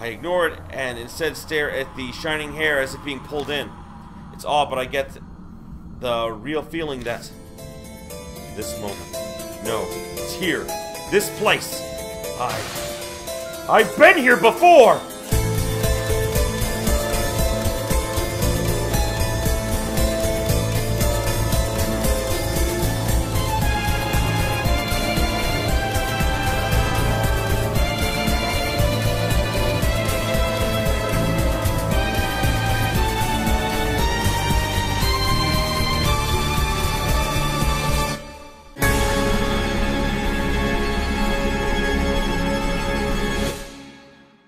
I ignore it and instead stare at the shining hair as if being pulled in. It's odd, but I get the real feeling that this moment. No, it's here. This place. I've been here before!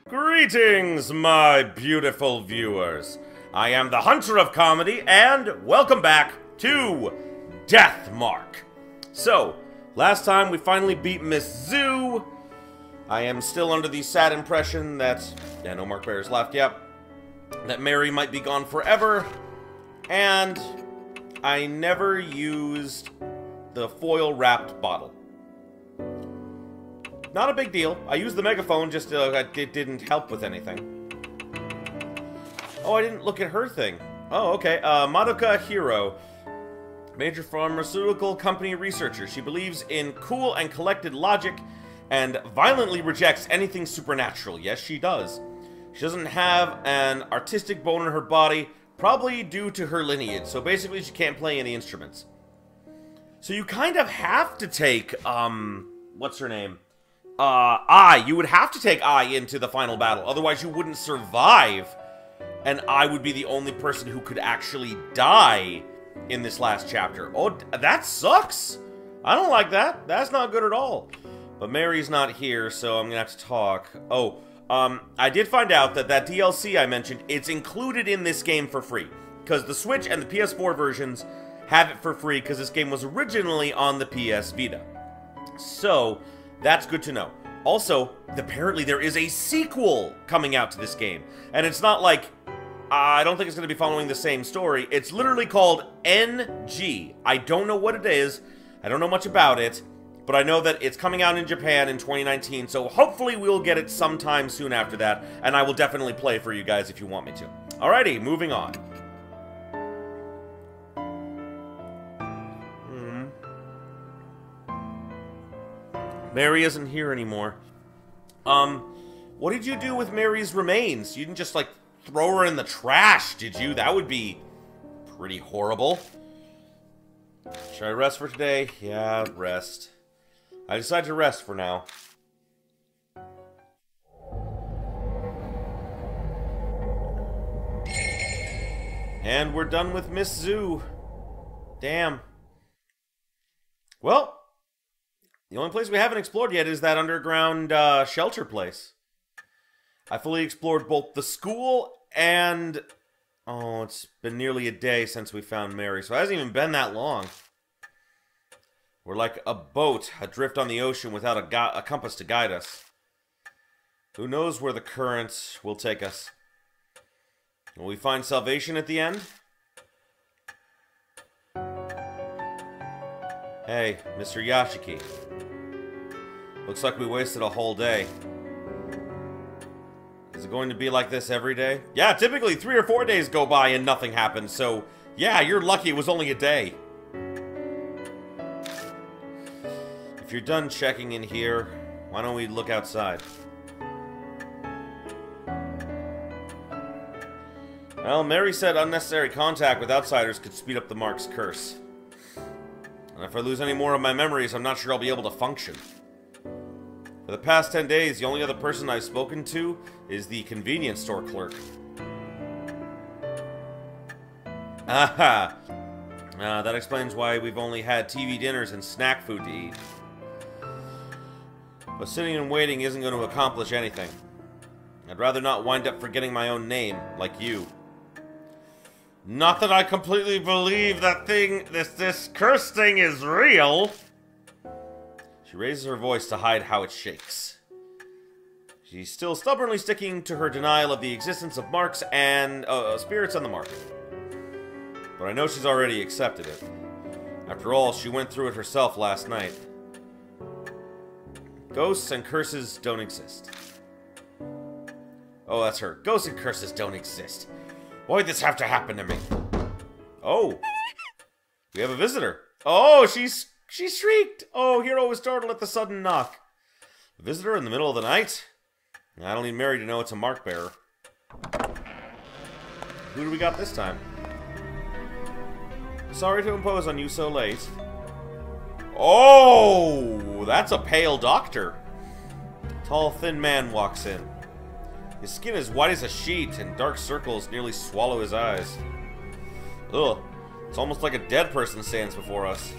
Greetings, my beautiful viewers. I am the Hunter of Comedy, and welcome back to Death Mark. So, last time we finally beat Miss Zoo. I am still under the sad impression that, yeah, no Mark Bears left, yep, that Mary might be gone forever, and I never used the foil-wrapped bottle. Not a big deal. I used the megaphone, just it didn't help with anything. Oh, I didn't look at her thing. Oh, okay. Madoka Hiro. Major pharmaceutical company researcher. She believes in cool and collected logic and violently rejects anything supernatural. Yes, she does. She doesn't have an artistic bone in her body, probably due to her lineage. So basically, she can't play any instruments. So you kind of have to take, what's her name? You would have to take Ai into the final battle, otherwise you wouldn't survive, and I would be the only person who could actually die in this last chapter. Oh, that sucks! I don't like that. That's not good at all. But Mary's not here, so I'm gonna have to talk. Oh, I did find out that that DLC I mentioned, it's included in this game for free, because the Switch and the PS4 versions have it for free, because this game was originally on the PS Vita. So that's good to know. Also, apparently there is a sequel coming out to this game. And it's not like, I don't think it's going to be following the same story. It's literally called NG. I don't know what it is. I don't know much about it. But I know that it's coming out in Japan in 2019. So hopefully we'll get it sometime soon after that. And I will definitely play for you guys if you want me to. Alrighty, moving on. Mary isn't here anymore. What did you do with Mary's remains? You didn't just, like, throw her in the trash, did you? That would be pretty horrible. Should I rest for today? Yeah, rest. I decide to rest for now. And we're done with Miss Zoo. Damn. Well, the only place we haven't explored yet is that underground shelter place. I fully explored both the school and... Oh, it's been nearly a day since we found Mary, so it hasn't even been that long. We're like a boat adrift on the ocean without a compass to guide us. Who knows where the currents will take us? Will we find salvation at the end? Hey, Mr. Yashiki. Looks like we wasted a whole day. Is it going to be like this every day? Yeah, typically 3 or 4 days go by and nothing happens, so yeah, you're lucky it was only a day. If you're done checking in here, why don't we look outside? Well, Mary said unnecessary contact with outsiders could speed up the Mark's curse. And if I lose any more of my memories, I'm not sure I'll be able to function. For the past 10 days, the only other person I've spoken to is the convenience store clerk. Aha! That explains why we've only had TV dinners and snack food to eat. But sitting and waiting isn't going to accomplish anything. I'd rather not wind up forgetting my own name, like you. Not that I completely believe that this curse thing is real. She raises her voice to hide how it shakes. She's still stubbornly sticking to her denial of the existence of marks and spirits on the mark. But I know she's already accepted it. After all, she went through it herself last night. Ghosts and curses don't exist. Oh, that's her. Ghosts and curses don't exist. Why'd this have to happen to me? Oh. We have a visitor. Oh, she shrieked. Oh, Hiro was startled at the sudden knock. A visitor in the middle of the night? I don't need Mary to know it's a mark bearer. Who do we got this time? Sorry to impose on you so late. Oh, that's a pale doctor. Tall, thin man walks in. His skin is white as a sheet, and dark circles nearly swallow his eyes. Ugh, it's almost like a dead person stands before us.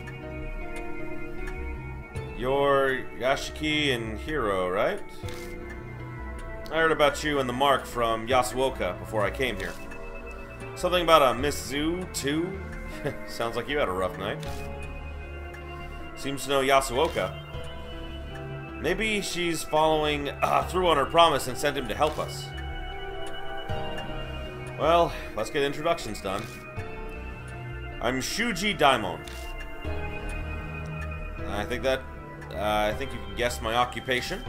You're Yashiki and Hiro, right? I heard about you and the mark from Yasuoka before I came here. Something about a Miss Zhu, too? Sounds like you had a rough night. Seems to know Yasuoka. Maybe she's following through on her promise and sent him to help us. Well, let's get introductions done. I'm Shuji Daimon. I think you can guess my occupation.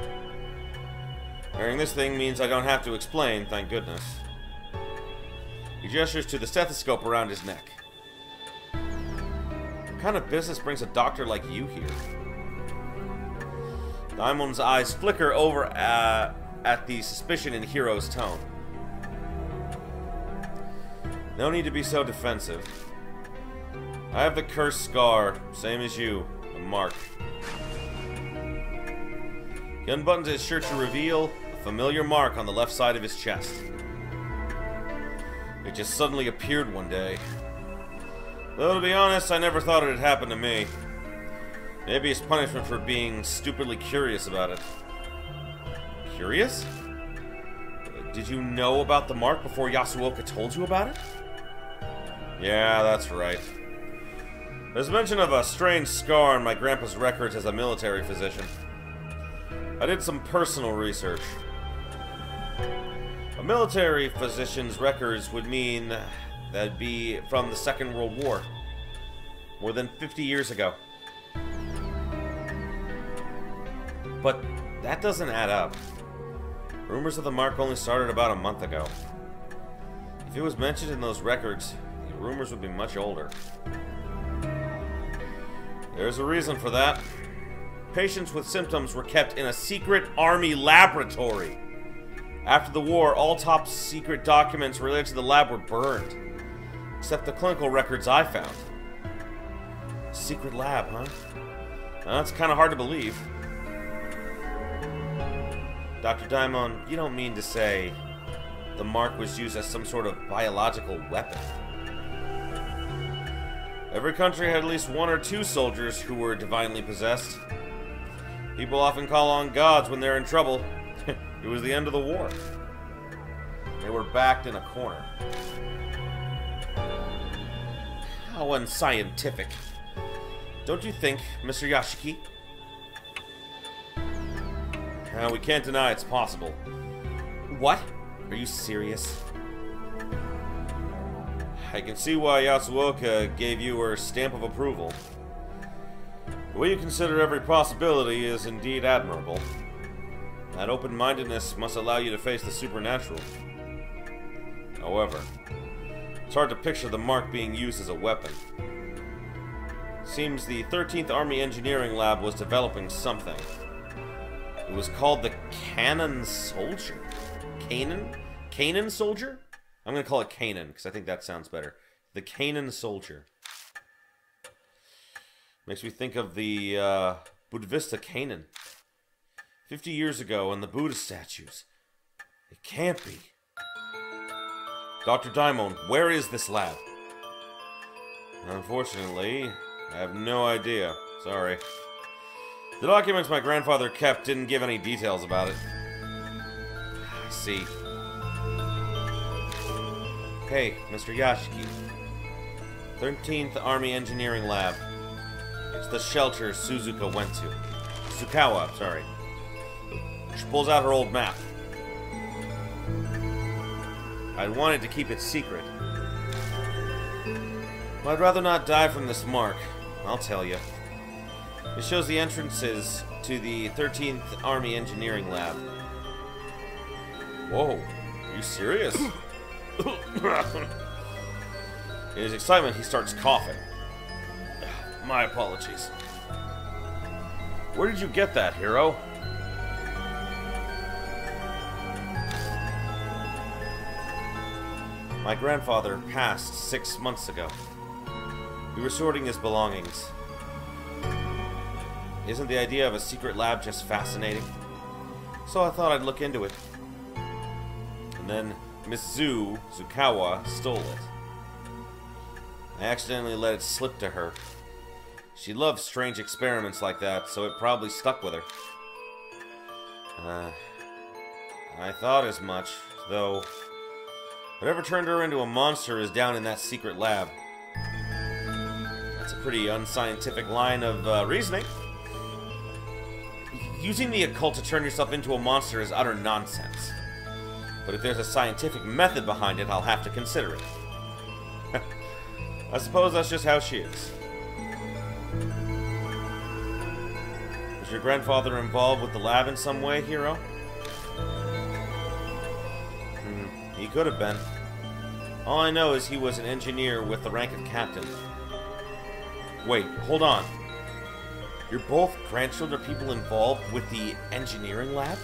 Wearing this thing means I don't have to explain, thank goodness. He gestures to the stethoscope around his neck. What kind of business brings a doctor like you here? Daimon's eyes flicker over at the suspicion in Hiro's tone. No need to be so defensive. I have the cursed scar, same as you, the mark. He unbuttons his shirt to reveal a familiar mark on the left side of his chest. It just suddenly appeared one day. Though, to be honest, I never thought it had happened to me. Maybe it's punishment for being stupidly curious about it. Curious? Did you know about the mark before Yasuoka told you about it? Yeah, that's right. There's mention of a strange scar in my grandpa's records as a military physician. I did some personal research. A military physician's records would mean that'd be from the Second World War. More than 50 years ago. But that doesn't add up. Rumors of the mark only started about a month ago. If it was mentioned in those records, the rumors would be much older. There's a reason for that. Patients with symptoms were kept in a secret army laboratory. After the war, all top secret documents related to the lab were burned. Except the clinical records I found. Secret lab, huh? Now, that's kind of hard to believe. Dr. Daimon, you don't mean to say the mark was used as some sort of biological weapon? Every country had at least one or two soldiers who were divinely possessed. People often call on gods when they're in trouble. It was the end of the war. They were backed in a corner. How unscientific. Don't you think, Mr. Yashiki? We can't deny it's possible. What? Are you serious? I can see why Yasuoka gave you her stamp of approval. The way you consider every possibility is indeed admirable. That open-mindedness must allow you to face the supernatural. However, it's hard to picture the mark being used as a weapon. Seems the 13th Army Engineering Lab was developing something. It was called the Cannon Soldier. Cannon Soldier? I'm going to call it Canaan, because I think that sounds better. The Cannon Soldier. Makes me think of the Buddhista Canaan. 50 years ago, and the Buddha statues. It can't be. Dr. Daimon, where is this lab? Unfortunately, I have no idea. Sorry. The documents my grandfather kept didn't give any details about it. I see. Hey, Mr. Yashiki. 13th Army Engineering Lab. It's the shelter Suzuka went to. Sukawa, sorry. She pulls out her old map. I'd wanted to keep it secret. Well, I'd rather not die from this mark. I'll tell you. It shows the entrances to the 13th Army Engineering Lab. Whoa. you serious? In his excitement, he starts coughing. My apologies. Where did you get that, hero? My grandfather passed 6 months ago. We were sorting his belongings. Isn't the idea of a secret lab just fascinating? So I thought I'd look into it. And then Miss Zukawa, stole it. I accidentally let it slip to her. She loves strange experiments like that, so it probably stuck with her. I thought as much, though. Whatever turned her into a monster is down in that secret lab. That's a pretty unscientific line of reasoning. Using the occult to turn yourself into a monster is utter nonsense. But if there's a scientific method behind it, I'll have to consider it. I suppose that's just how she is. Was your grandfather involved with the lab in some way, hero? He could have been. All I know is he was an engineer with the rank of captain. Wait, hold on. You're both grandchildren of people involved with the engineering lab?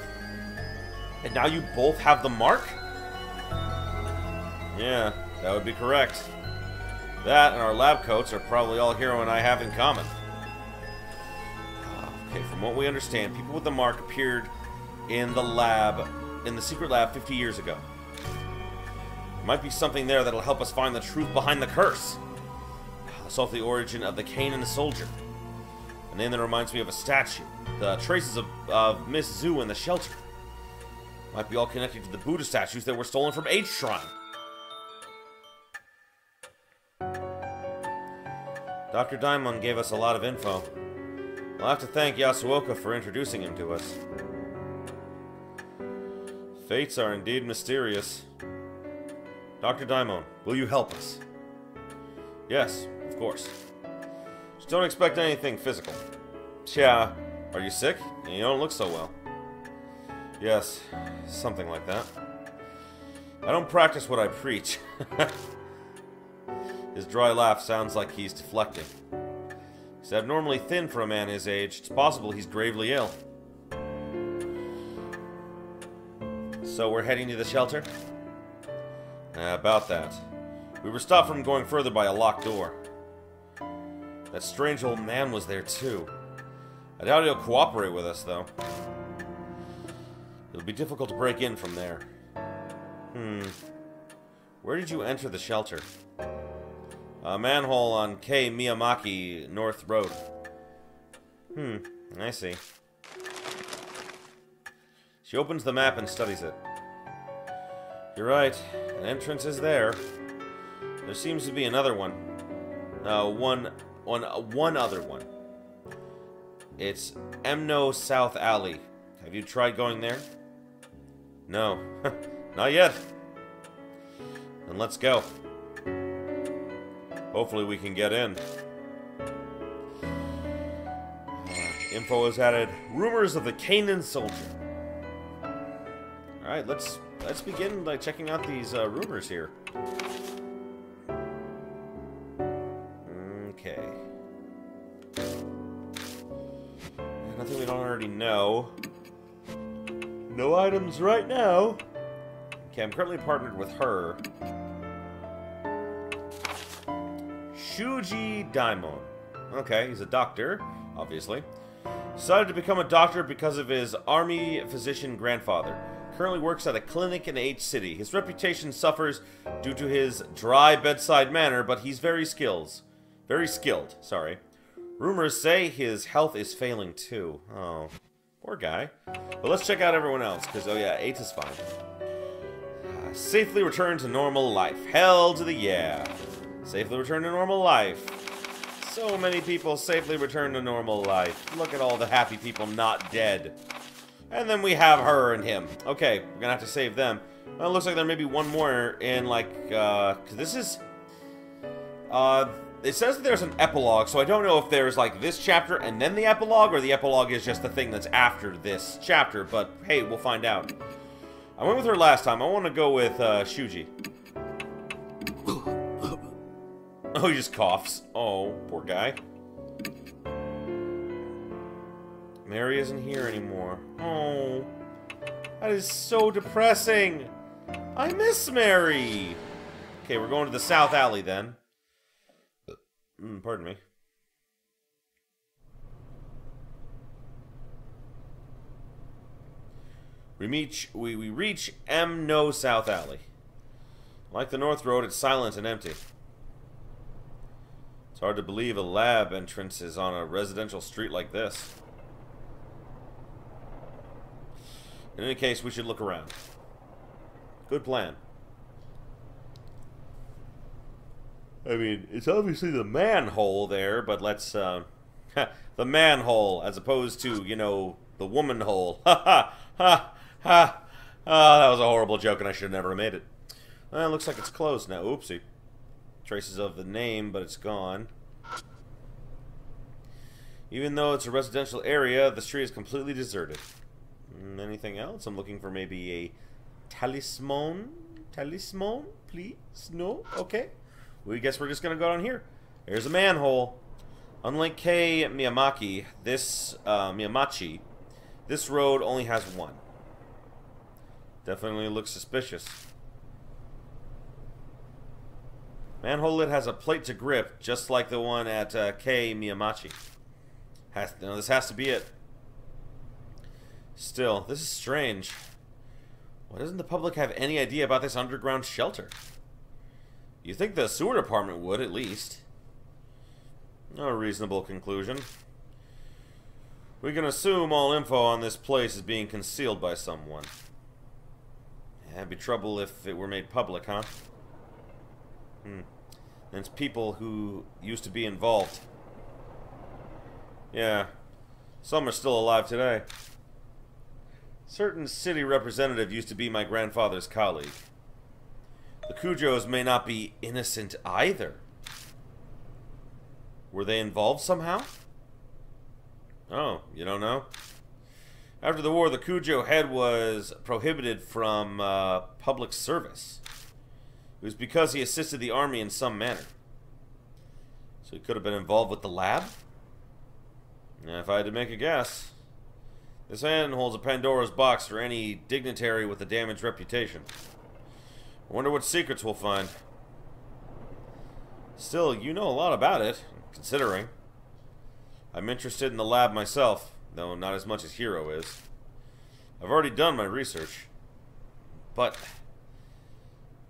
And now you both have the mark? Yeah, that would be correct. That and our lab coats are probably all Hero and I have in common. Okay, from what we understand, people with the mark appeared in the secret lab 50 years ago. There might be something there that'll help us find the truth behind the curse. Solve the origin of the Canaan soldier. A name that reminds me of a statue. The traces of Miss Zoo in the shelter. Might be all connected to the Buddha statues that were stolen from H Shrine. Dr. Daimon gave us a lot of info. I'll have to thank Yasuoka for introducing him to us. Fates are indeed mysterious. Dr. Daimon, will you help us? Yes, of course. Just don't expect anything physical. Yeah, are you sick? You don't look so well. Yes, something like that. I don't practice what I preach. His dry laugh sounds like he's deflecting. He's abnormally thin for a man his age. It's possible he's gravely ill. So we're heading to the shelter? About that. We were stopped from going further by a locked door. That strange old man was there too. I doubt he'll cooperate with us, though. It'll be difficult to break in from there. Where did you enter the shelter? A manhole on K. Miyamaki North Road. I see. She opens the map and studies it. You're right. An entrance is there. There seems to be another one. One other one. It's Emno South Alley. Have you tried going there? No. Not yet. Then let's go. Hopefully we can get in. Info is added. Rumors of the Canaan soldier. Alright, let's begin by checking out these rumors here. Okay. Nothing we don't already know. No items right now. Okay, I'm currently partnered with her. Shuji Daimon. Okay, he's a doctor, obviously. Decided to become a doctor because of his army physician grandfather. Currently works at a clinic in H City. His reputation suffers due to his dry bedside manner, but he's very skilled. Sorry. Rumors say his health is failing too. Oh, poor guy. But let's check out everyone else, because, oh yeah, 8 is fine. Safely return to normal life. Hell to the yeah. Safely return to normal life. So many people safely return to normal life. Look at all the happy people not dead. And then we have her and him. Okay, we're gonna have to save them. Well, it looks like there may be one more in, like, cause this is... it says that there's an epilogue, so I don't know if there's, like, this chapter and then the epilogue, or the epilogue is just the thing that's after this chapter, but hey, we'll find out. I went with her last time. I want to go with Shuji. Oh, he just coughs. Oh, poor guy. Mary isn't here anymore. Oh, that is so depressing. I miss Mary. Okay, we're going to the South Alley then. Pardon me. We reach M No South Alley. Like the North Road, it's silent and empty. It's hard to believe a lab entrance is on a residential street like this. In any case, we should look around. Good plan. I mean, it's obviously the manhole there, but let's, the manhole, as opposed to, you know, the woman hole. Ha ha ha ha. Oh, that was a horrible joke and I should have never made it. Well, it looks like it's closed now. Oopsie. Traces of the name, but it's gone. Even though it's a residential area, the street is completely deserted. Anything else? I'm looking for maybe a talisman. Talisman, please? No? Okay. We guess we're just gonna go down here. There's a manhole. Unlike Miyamachi, this road only has one. Definitely looks suspicious. Manhole lid has a plate to grip, just like the one at Miyamachi. This has to be it. Still, this is strange. Why doesn't the public have any idea about this underground shelter? You'd think the sewer department would, at least. A reasonable conclusion. We can assume all info on this place is being concealed by someone. It'd be trouble if it were made public, huh? And it's people who used to be involved. Yeah. Some are still alive today. Certain city representative used to be my grandfather's colleague. The Kujos may not be innocent either. Were they involved somehow? Oh, you don't know? After the war, the Kujo head was prohibited from public service. It was because he assisted the army in some manner. So he could have been involved with the lab? If I had to make a guess. This hand holds a Pandora's box for any dignitary with a damaged reputation. I wonder what secrets we'll find. Still, you know a lot about it, considering. I'm interested in the lab myself, though not as much as Hiro is. I've already done my research. But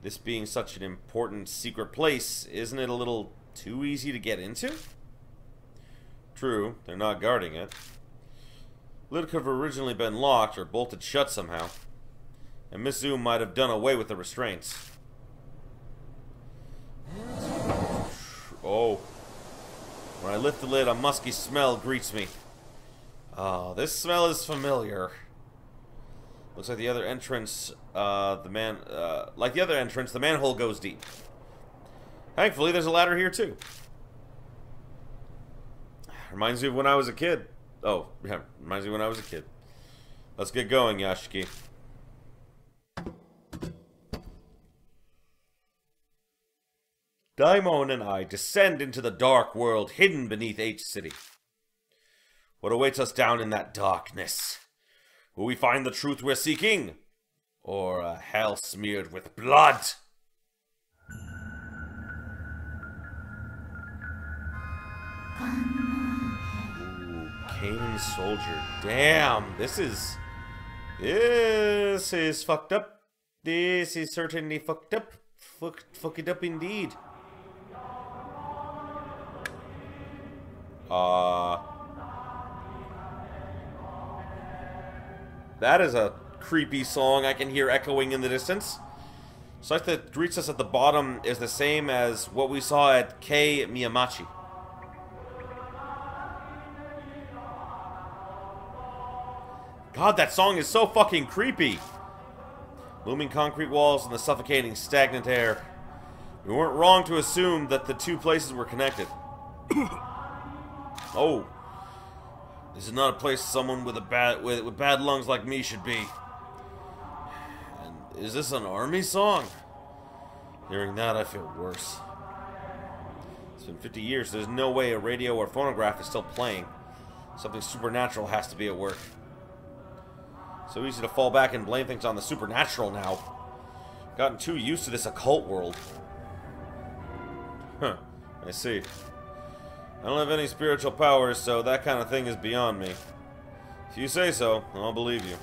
this being such an important secret place, isn't it a little too easy to get into? True, they're not guarding it. Lid could have originally been locked or bolted shut somehow. And Miss Zoom might have done away with the restraints. Oh. When I lift the lid, a musky smell greets me. Oh, this smell is familiar. Looks like the other entrance, like the other entrance, the manhole goes deep. Thankfully, there's a ladder here too. Reminds me of when I was a kid. Oh, yeah, reminds me when I was a kid. Let's get going, Yashiki. Daimon and I descend into the dark world hidden beneath H City. What awaits us down in that darkness? Will we find the truth we're seeking? Or a hell smeared with blood? Ooh, Kanan Soldier. Damn, this is fucked up. This is certainly fucked up. Fuck it up indeed. That is a creepy song I can hear echoing in the distance. The sight that greets us at the bottom is the same as what we saw at Miyamachi. God, that song is so fucking creepy. Looming concrete walls and the suffocating stagnant air. We weren't wrong to assume that the two places were connected. Oh. This is not a place someone with bad lungs like me should be. Is this an army song? Hearing that, I feel worse. It's been 50 years. There's no way a radio or phonograph is still playing. Something supernatural has to be at work. So easy to fall back and blame things on the supernatural now. Gotten too used to this occult world. Huh. I see. I don't have any spiritual powers, so that kind of thing is beyond me. If you say so, I'll believe you.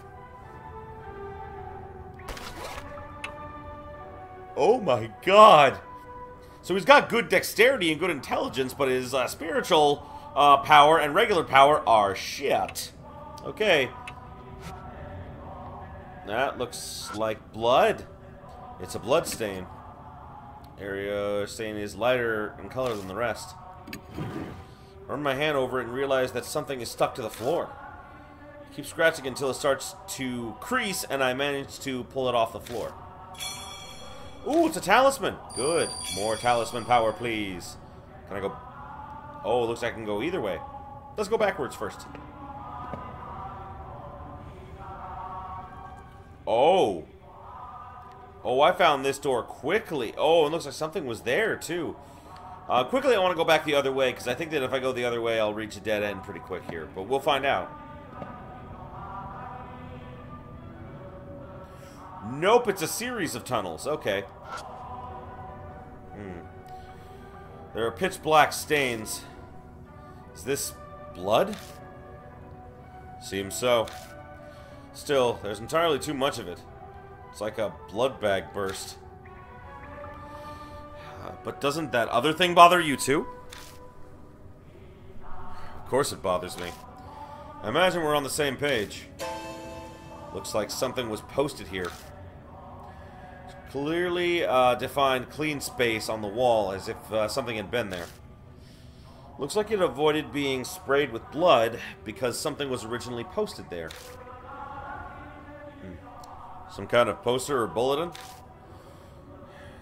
Oh my god! So he's got good dexterity and good intelligence, but his spiritual power and regular power are shit. Okay. That looks like blood. It's a blood stain. Area stain is lighter in color than the rest. Run my hand over it and realize that something is stuck to the floor. Keep scratching until it starts to crease and I manage to pull it off the floor. Ooh, it's a talisman. Good. More talisman power, please. Can I go... Oh, it looks like I can go either way. Let's go backwards first. Oh. Oh, I found this door quickly. Oh, it looks like something was there, too. Quickly, I want to go back the other way, because I think that if I go the other way, I'll reach a dead end pretty quick here. But we'll find out. Nope, it's a series of tunnels. Okay. There are pitch black stains. Is this blood? Seems so. Still, there's entirely too much of it. It's like a blood bag burst. But doesn't that other thing bother you too? Of course it bothers me. I imagine we're on the same page. Looks like something was posted here. Clearly defined clean space on the wall, as if something had been there. Looks like it avoided being sprayed with blood because something was originally posted there. Some kind of poster or bulletin?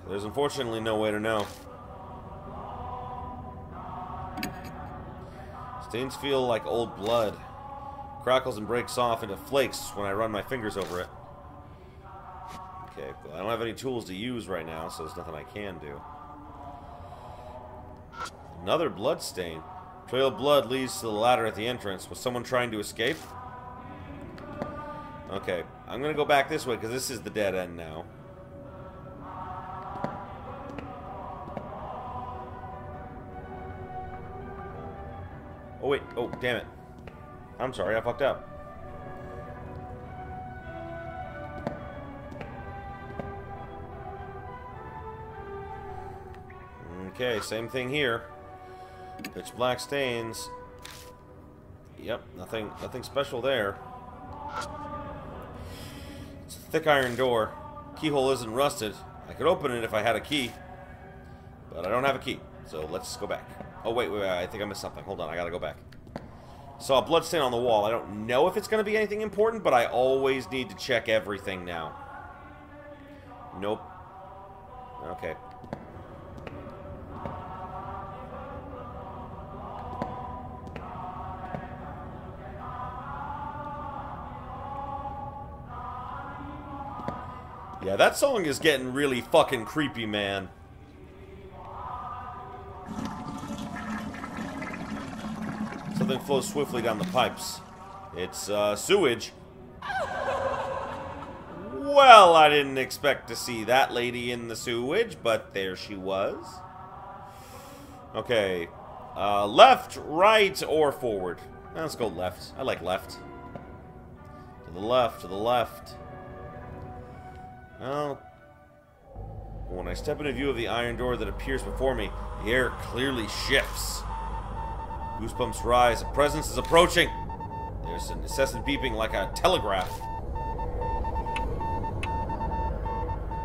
There's unfortunately no way to know. Stains feel like old blood. Crackles and breaks off into flakes when I run my fingers over it. Okay, well, I don't have any tools to use right now, so there's nothing I can do. Another blood stain. Trail of blood leads to the ladder at the entrance. Was someone trying to escape? Okay, I'm gonna go back this way because this is the dead end now. Oh wait, oh damn it. I'm sorry, I fucked up. Okay, same thing here. Pitch black stains. Yep, nothing special there. It's a thick iron door. Keyhole isn't rusted. I could open it if I had a key. But I don't have a key. So let's go back. Oh wait, I think I missed something. Hold on, I gotta go back. Saw a blood stain on the wall. I don't know if it's gonna be anything important, but I always need to check everything now. Nope. Okay. Yeah, that song is getting really fucking creepy, man. Something flows swiftly down the pipes. It's, sewage. Well, I didn't expect to see that lady in the sewage, but there she was. Okay. Left, right, or forward? Let's go left. I like left. To the left, to the left. Well, when I step into view of the iron door that appears before me, the air clearly shifts. Goosebumps rise. A presence is approaching. There's an incessant beeping like a telegraph.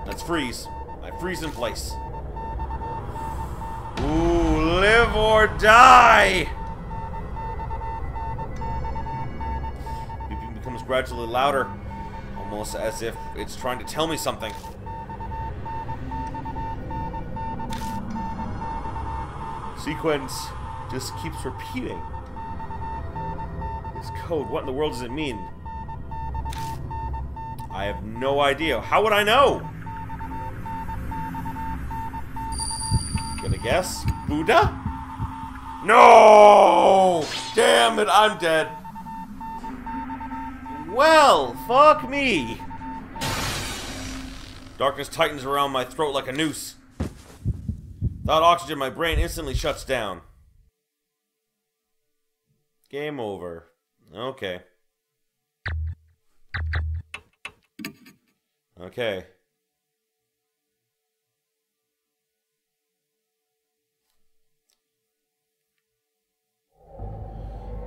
Let's freeze. I freeze in place. Ooh, live or die! Beeping becomes gradually louder. Almost as if it's trying to tell me something. Sequence just keeps repeating. This code, what in the world does it mean? I have no idea. How would I know? Gonna guess? Buddha? No! Damn it, I'm dead. Well, fuck me. Darkness tightens around my throat like a noose. Without oxygen, my brain instantly shuts down. Game over. Okay. Okay.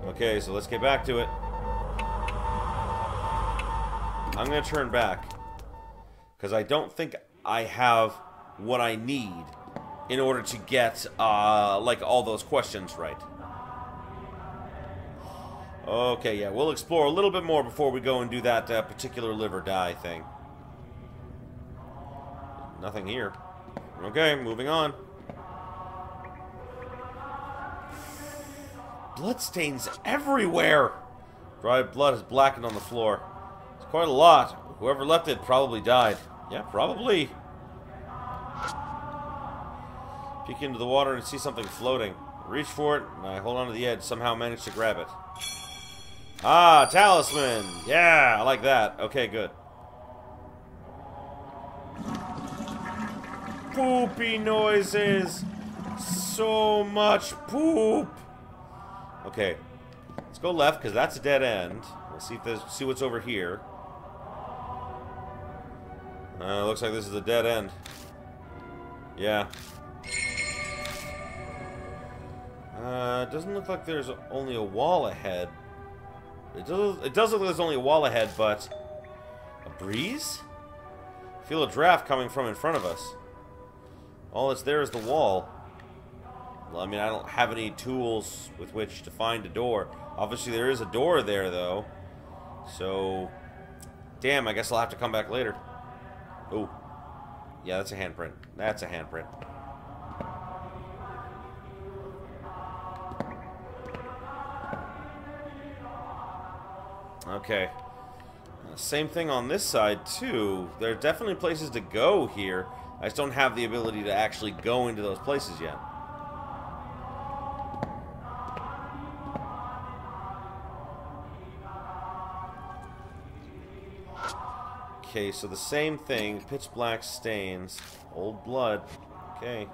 Okay, so let's get back to it. I'm gonna turn back. Because I don't think I have what I need in order to get, like, all those questions right. Okay, yeah, we'll explore a little bit more before we go and do that particular live or die thing. Nothing here. Okay, moving on. Bloodstains everywhere! Dried blood is blackened on the floor. It's quite a lot. Whoever left it probably died. Yeah, probably. Peek into the water and see something floating. Reach for it, and I hold onto the edge, somehow manage to grab it. Ah, talisman! Yeah, I like that. Okay, good. Poopy noises! So much poop! Okay, let's go left, because that's a dead end. We'll see if there's, see what's over here. Looks like this is a dead end. Yeah. Doesn't look like there's only a wall ahead. It does look like there's only a wall ahead, but... A breeze? Feel a draft coming from in front of us. All that's there is the wall. Well, I mean, I don't have any tools with which to find a door. Obviously, there is a door there, though. So... Damn, I guess I'll have to come back later. Oh. Yeah, that's a handprint. That's a handprint. Okay. Same thing on this side, too. There are definitely places to go here. I just don't have the ability to actually go into those places yet. Okay, so the same thing. Pitch black stains. Old blood. Okay.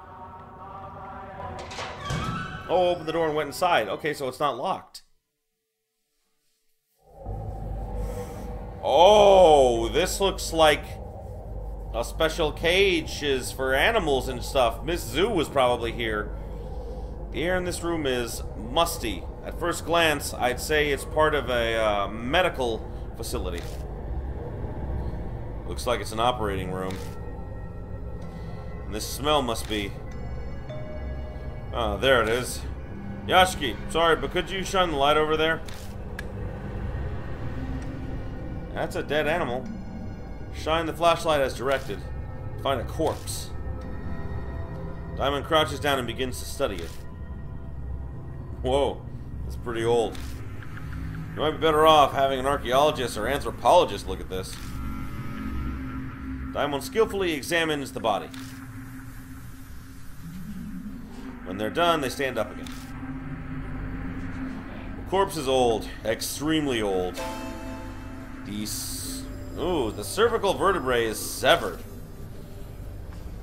Oh, opened the door and went inside. Okay, so it's not locked. Oh, this looks like a special cage is for animals and stuff. Miss Zoo was probably here. The air in this room is musty. At first glance, I'd say it's part of a medical facility. Looks like it's an operating room. And this smell must be... Oh, there it is. Yashiki, sorry, but could you shine the light over there? That's a dead animal. Shine the flashlight as directed. Find a corpse. Daimon crouches down and begins to study it. Whoa, that's pretty old. You might be better off having an archaeologist or anthropologist look at this. Daimon skillfully examines the body. When they're done, they stand up again. The corpse is old, extremely old. The cervical vertebrae is severed.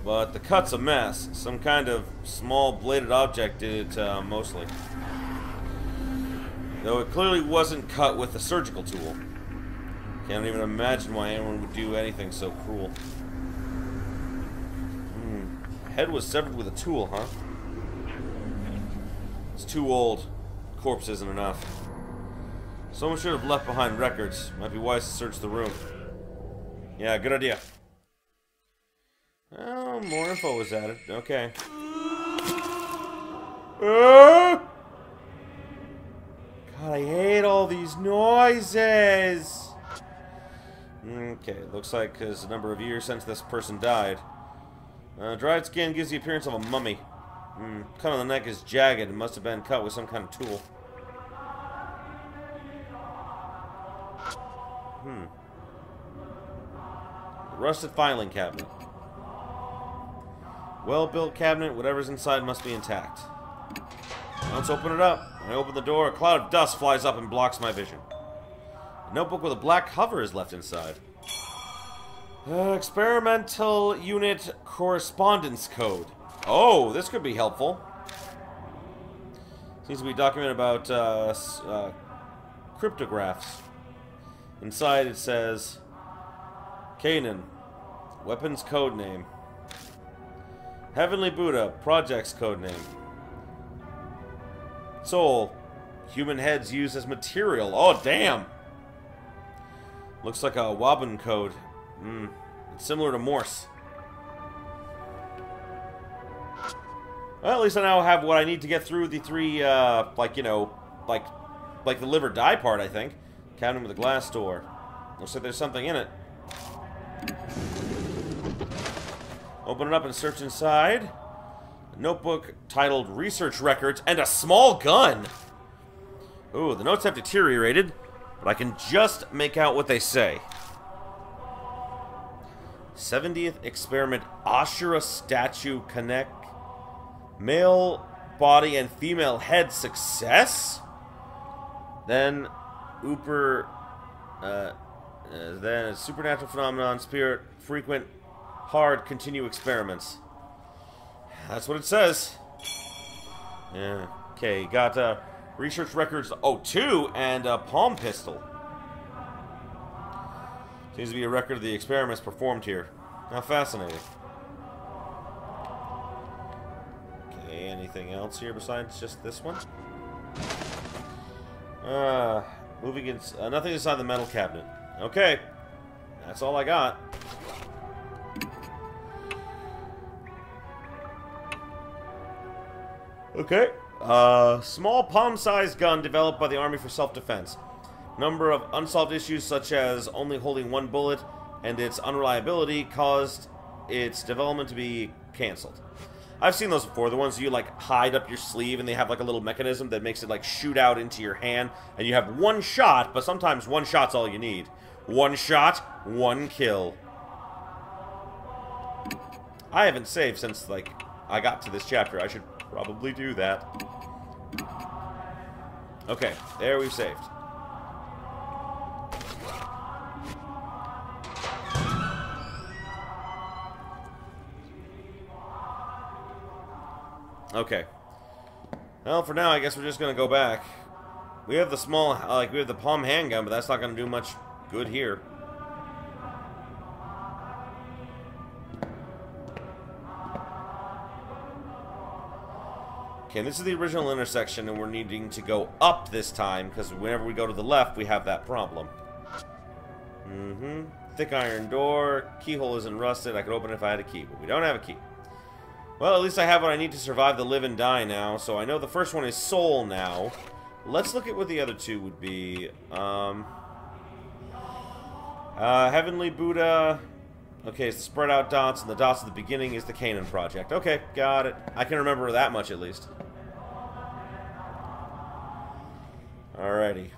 But the cut's a mess. Some kind of small bladed object did it mostly. Though it clearly wasn't cut with a surgical tool. Can't even imagine why anyone would do anything so cruel. Head was severed with a tool, huh? It's too old. Corpse isn't enough. Someone should have left behind records. Might be wise to search the room. Yeah, good idea. Oh, more info was added. Okay. God, I hate all these noises. Okay, looks like there's a number of years since this person died. Dried skin gives the appearance of a mummy. Cut on the neck is jagged. It must have been cut with some kind of tool. rusted filing cabinet. Well-built cabinet. Whatever's inside must be intact. Let's open it up. When I open the door, a cloud of dust flies up and blocks my vision. A notebook with a black cover is left inside. Experimental unit correspondence code. Oh, this could be helpful. Seems to be a document about cryptographs. Inside it says Kanan, weapons code name. Heavenly Buddha, project's code name. Soul, human heads used as material. Oh, damn! Looks like a Wabun code. It's similar to Morse. Well, at least I now have what I need to get through the three, like the live or die part, I think. Cabinet with a glass door. Looks like there's something in it. Open it up and search inside. A notebook titled Research Records and a small gun! Ooh, the notes have deteriorated, but I can just make out what they say. 70th Experiment Ashura Statue Connect. Male body and female head success? Then then supernatural phenomenon, spirit, frequent, hard, continue experiments. That's what it says. Yeah. Okay, got research records, 2, and a palm pistol. Seems to be a record of the experiments performed here. How fascinating. Okay, anything else here besides just this one? Moving in, nothing inside the metal cabinet. Okay, that's all I got. Okay, small palm-sized gun developed by the Army for self-defense. Number of unsolved issues such as only holding one bullet and its unreliability caused its development to be cancelled. I've seen those before, the ones you like hide up your sleeve and they have like a little mechanism that makes it like shoot out into your hand and you have one shot, but sometimes one shot's all you need. One shot, one kill. I haven't saved since like I got to this chapter. I should probably do that. Okay, there we've saved. Okay. Well, for now, I guess we're just gonna go back. We have the small, we have the palm handgun, but that's not gonna do much good here. Okay, this is the original intersection, and we're needing to go up this time, because whenever we go to the left, we have that problem. Thick iron door. Keyhole isn't rusted. I could open it if I had a key, but we don't have a key. Well, at least I have what I need to survive the live and die now, so I know the first one is soul now. Let's look at what the other two would be. Heavenly Buddha. Okay, it's the spread out dots, and the dots at the beginning is the Kanan project. Okay, got it. I can remember that much at least. Alrighty.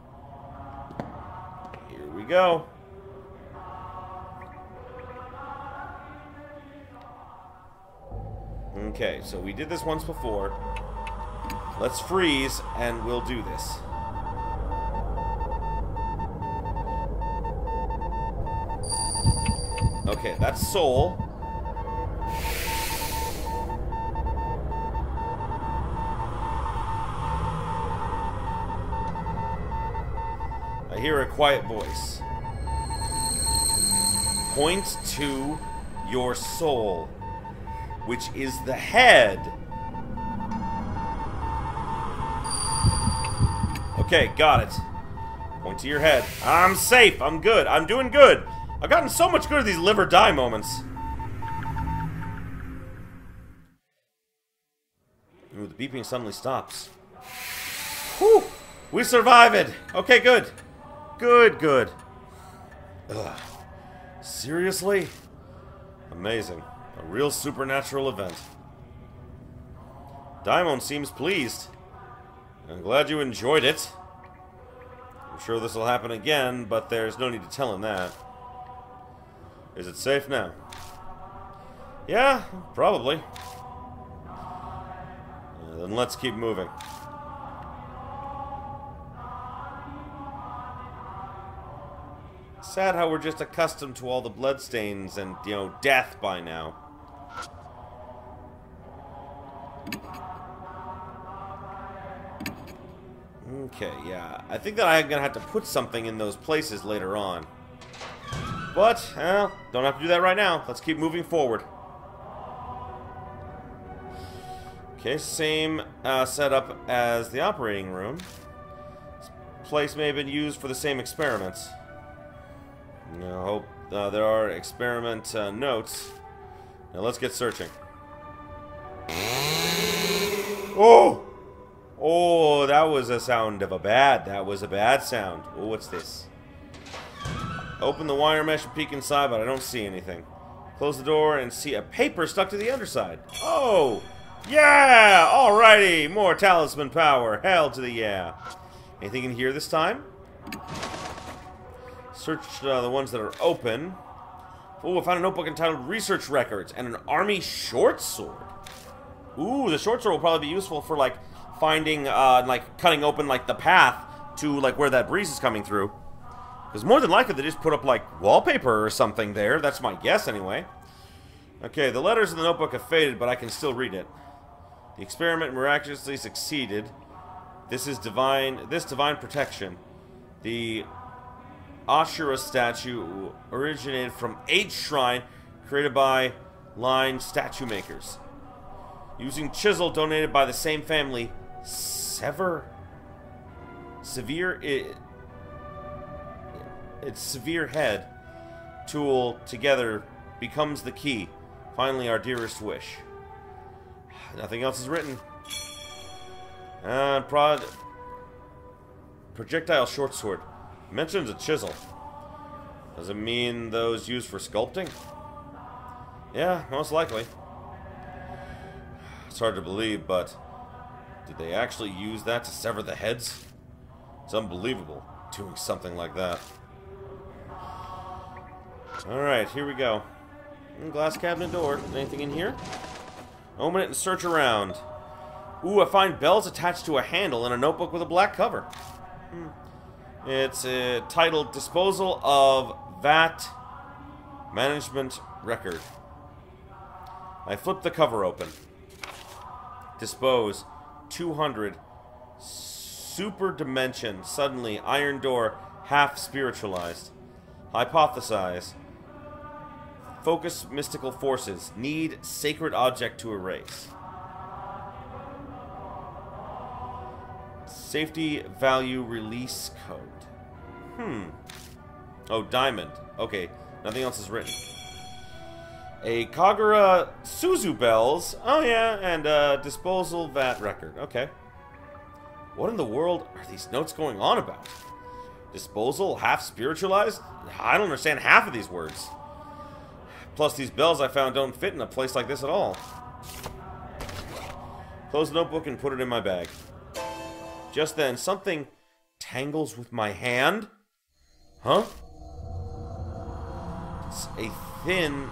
Here we go. Okay, so we did this once before. Let's freeze, and we'll do this. Okay, that's soul. I hear a quiet voice. Point to your soul, which is the head. Okay, got it. Point to your head. I'm safe. I'm good. I'm doing good. I've gotten so much good at these live or die moments. Ooh, the beeping suddenly stops. Whew! We survived! Okay, good. Good, good. Ugh. Seriously? Amazing. A real supernatural event. Daimon seems pleased. I'm glad you enjoyed it. I'm sure this will happen again, but there's no need to tell him that. Is it safe now? Yeah, probably. Then let's keep moving. Sad how we're just accustomed to all the bloodstains and, you know, death by now. Okay, yeah. I think that I'm gonna have to put something in those places later on. But, well, don't have to do that right now. Let's keep moving forward. Okay, same setup as the operating room. This place may have been used for the same experiments. I hope there are experiment notes. Now let's get searching. Oh! Oh, that was a sound of a bad. That was a bad sound. Oh, what's this? Open the wire mesh and peek inside, but I don't see anything. Close the door and see a paper stuck to the underside. Oh! Yeah! Alrighty! More talisman power. Hell to the yeah. Anything in here this time? Search the ones that are open. Oh, I found a notebook entitled Research Records and an army short sword. Ooh, the short sword will probably be useful for, like, finding, like, cutting open, like, the path to, like, where that breeze is coming through. Because more than likely they just put up, like, wallpaper or something there. That's my guess, anyway. Okay, the letters in the notebook have faded, but I can still read it. The experiment miraculously succeeded. This divine protection. The Ashura statue originated from 8 shrine created by line statue makers. Using chisel donated by the same family, its severe head tool together becomes the key. Finally, our dearest wish. Nothing else is written. Projectile short sword. Mentions a chisel. Does it mean those used for sculpting? Yeah, most likely. It's hard to believe, but did they actually use that to sever the heads? It's unbelievable, doing something like that. Alright, here we go. Glass cabinet door. Anything in here? Open it and search around. Ooh, I find bells attached to a handle in a notebook with a black cover. It's titled Disposal of VAT Management Record. I flip the cover open. Dispose 200 super dimension. Suddenly iron door half spiritualized. Hypothesize. Focus mystical forces. Need sacred object to erase. Safety value release code. Oh, diamond. Okay, nothing else is written. A Kagura Suzu bells. Oh yeah, and disposal VAT record. Okay. What in the world are these notes going on about? Disposal, half spiritualized? I don't understand half of these words. Plus, these bells I found don't fit in a place like this at all. Close the notebook and put it in my bag. Just then, something tangles with my hand. Huh? It's a thin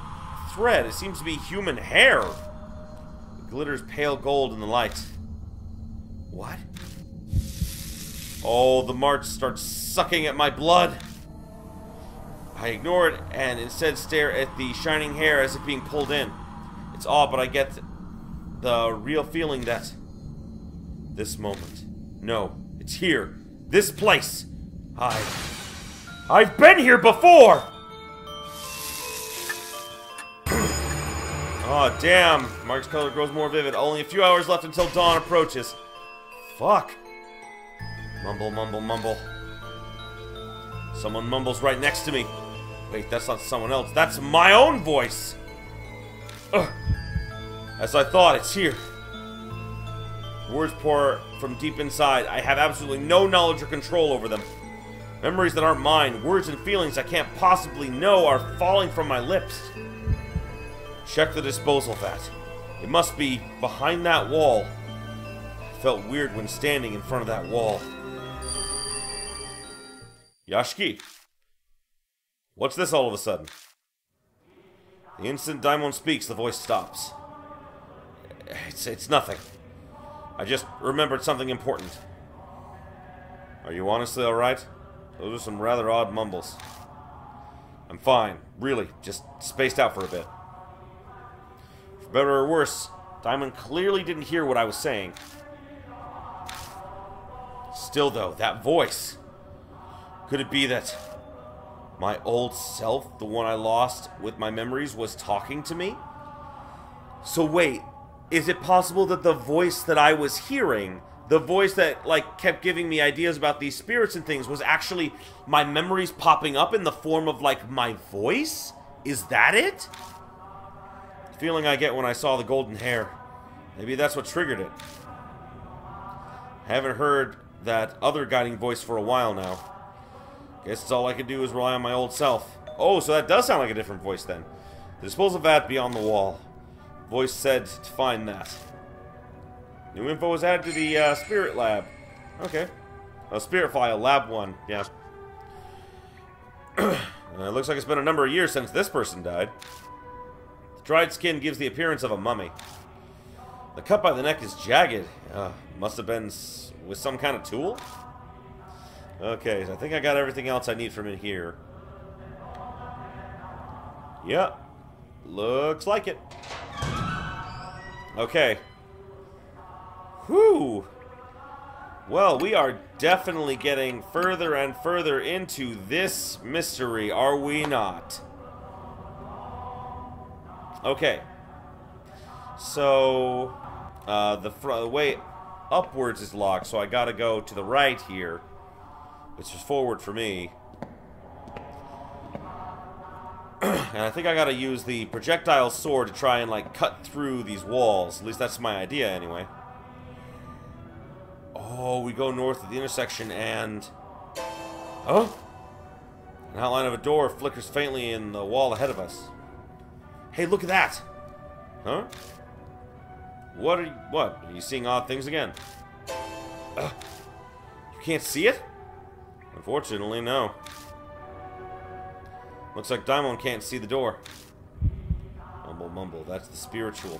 thread. It seems to be human hair. It glitters pale gold in the light. What? Oh, the march starts sucking at my blood. I ignore it and instead stare at the shining hair as if being pulled in. It's odd, but I get the real feeling that this moment. No, it's here. This place. I've been here before! Oh, damn. Mark's color grows more vivid. Only a few hours left until dawn approaches. Fuck. Mumble, mumble, mumble. Someone mumbles right next to me. Wait, that's not someone else. That's my own voice! Ugh. As I thought, it's here. Words pour from deep inside. I have absolutely no knowledge or control over them. Memories that aren't mine, words and feelings I can't possibly know are falling from my lips. Check the disposal vat. It must be behind that wall. I felt weird when standing in front of that wall. Yashiki. What's this all of a sudden? The instant Daimon speaks, the voice stops. It's nothing. I just remembered something important. Are you honestly alright? Those are some rather odd mumbles. I'm fine. Really, just spaced out for a bit. For better or worse, Daimon clearly didn't hear what I was saying. Still though, that voice. Could it be that my old self, the one I lost with my memories, was talking to me? So wait, is it possible that the voice that I was hearing, the voice that, like, kept giving me ideas about these spirits and things, was actually my memories popping up in the form of, like, my voice? Is that it? The feeling I get when I saw the golden hair. Maybe that's what triggered it. I haven't heard that other guiding voice for a while now. Guess it's all I can do is rely on my old self. Oh, so that does sound like a different voice then. The disposal vat beyond the wall. Voice said to find that. New info was added to the spirit lab. Okay. Oh, spirit file, lab 1. Yeah. It looks like it's been a number of years since this person died. The dried skin gives the appearance of a mummy. The cut by the neck is jagged. Must have been with some kind of tool? Okay, so I think I got everything else I need from in here. Yep. Looks like it. Okay. Whew. Well, we are definitely getting further and further into this mystery, are we not? Okay. So, the way upwards is locked, so I gotta go to the right here, which is forward for me. And I think I gotta use the projectile sword to try and, like, cut through these walls. At least that's my idea, anyway. Oh, we go north of the intersection and... Oh! An outline of a door flickers faintly in the wall ahead of us. Hey, look at that! Huh? What? Are you seeing odd things again? You can't see it? Unfortunately, no. Looks like Daimon can't see the door. Mumble, mumble. That's the spiritual.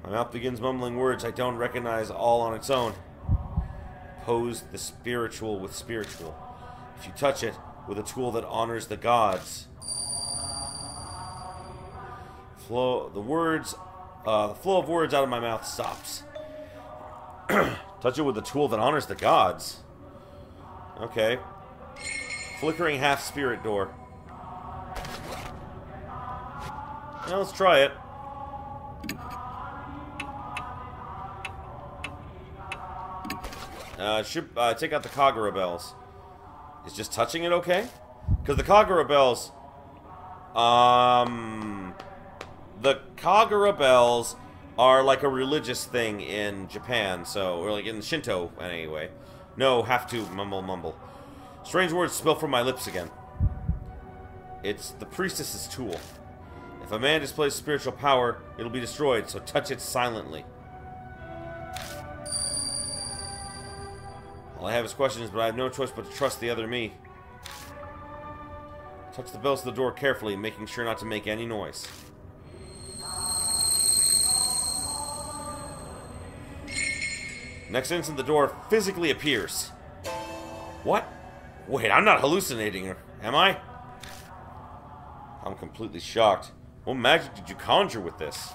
My mouth begins mumbling words I don't recognize all on its own. Pose the spiritual with spiritual. If you touch it with a tool that honors the gods. The flow of words out of my mouth stops. Touch it with a tool that honors the gods. Okay. Flickering half-spirit door. Now let's try it. Should take out the Kagura bells. Is just touching it okay? Because the Kagura bells... The Kagura bells are like a religious thing in Japan, so... Or like in Shinto, anyway. No, have to mumble, mumble. Strange words spill from my lips again. It's the priestess's tool. If a man displays spiritual power, it'll be destroyed, so touch it silently. All I have is questions, but I have no choice but to trust the other me. Touch the bells of the door carefully, making sure not to make any noise. Next instant, the door physically appears. What? Wait, I'm not hallucinating, am I? I'm completely shocked. What magic did you conjure with this?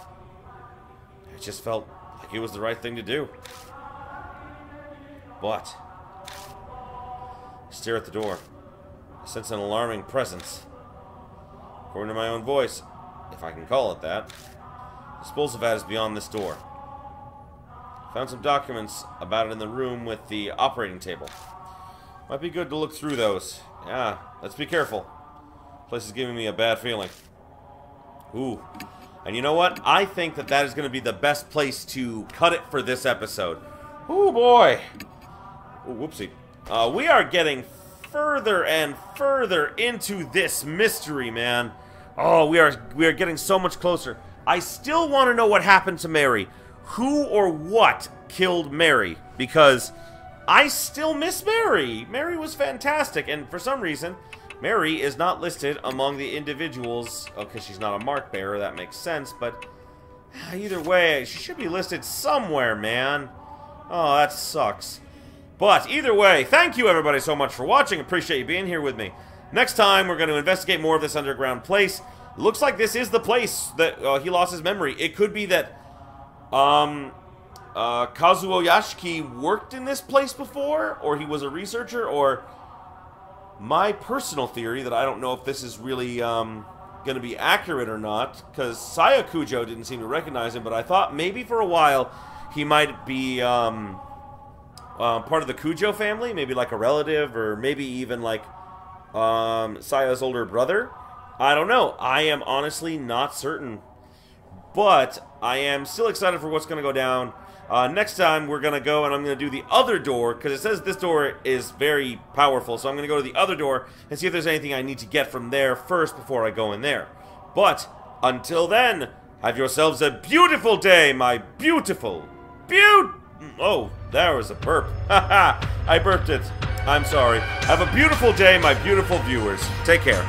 It just felt like it was the right thing to do. But... I stare at the door. I sense an alarming presence. According to my own voice, if I can call it that, the disposal vat is beyond this door. Found some documents about it in the room with the operating table. Might be good to look through those. Yeah, let's be careful. Place is giving me a bad feeling. Ooh. And you know what? I think that that is going to be the best place to cut it for this episode. Ooh, boy. Ooh, whoopsie. We are getting further and further into this mystery, man. Oh, we are getting so much closer. I still want to know what happened to Mary. Who or what killed Mary? Because I still miss Mary. Mary was fantastic, and for some reason, Mary is not listed among the individuals. Okay, she's not a mark bearer, that makes sense, but either way, she should be listed somewhere, man. Oh, that sucks. But either way, thank you everybody so much for watching. Appreciate you being here with me. Next time, we're going to investigate more of this underground place. It looks like this is the place that he lost his memory. It could be that Kazuo Yashiki worked in this place before, or he was a researcher, or my personal theory that I don't know if this is really going to be accurate or not, because Saya Kujo didn't seem to recognize him, but I thought maybe for a while he might be part of the Kujo family, maybe like a relative, or maybe even like Saya's older brother. I don't know. I am honestly not certain. But I am still excited for what's going to go down. Next time, we're going to go and I'm going to do the other door, because it says this door is very powerful. So I'm going to go to the other door and see if there's anything I need to get from there first before I go in there. But until then, have yourselves a beautiful day, my beautiful, oh, there was a burp. Haha, I burped it. I'm sorry. Have a beautiful day, my beautiful viewers. Take care.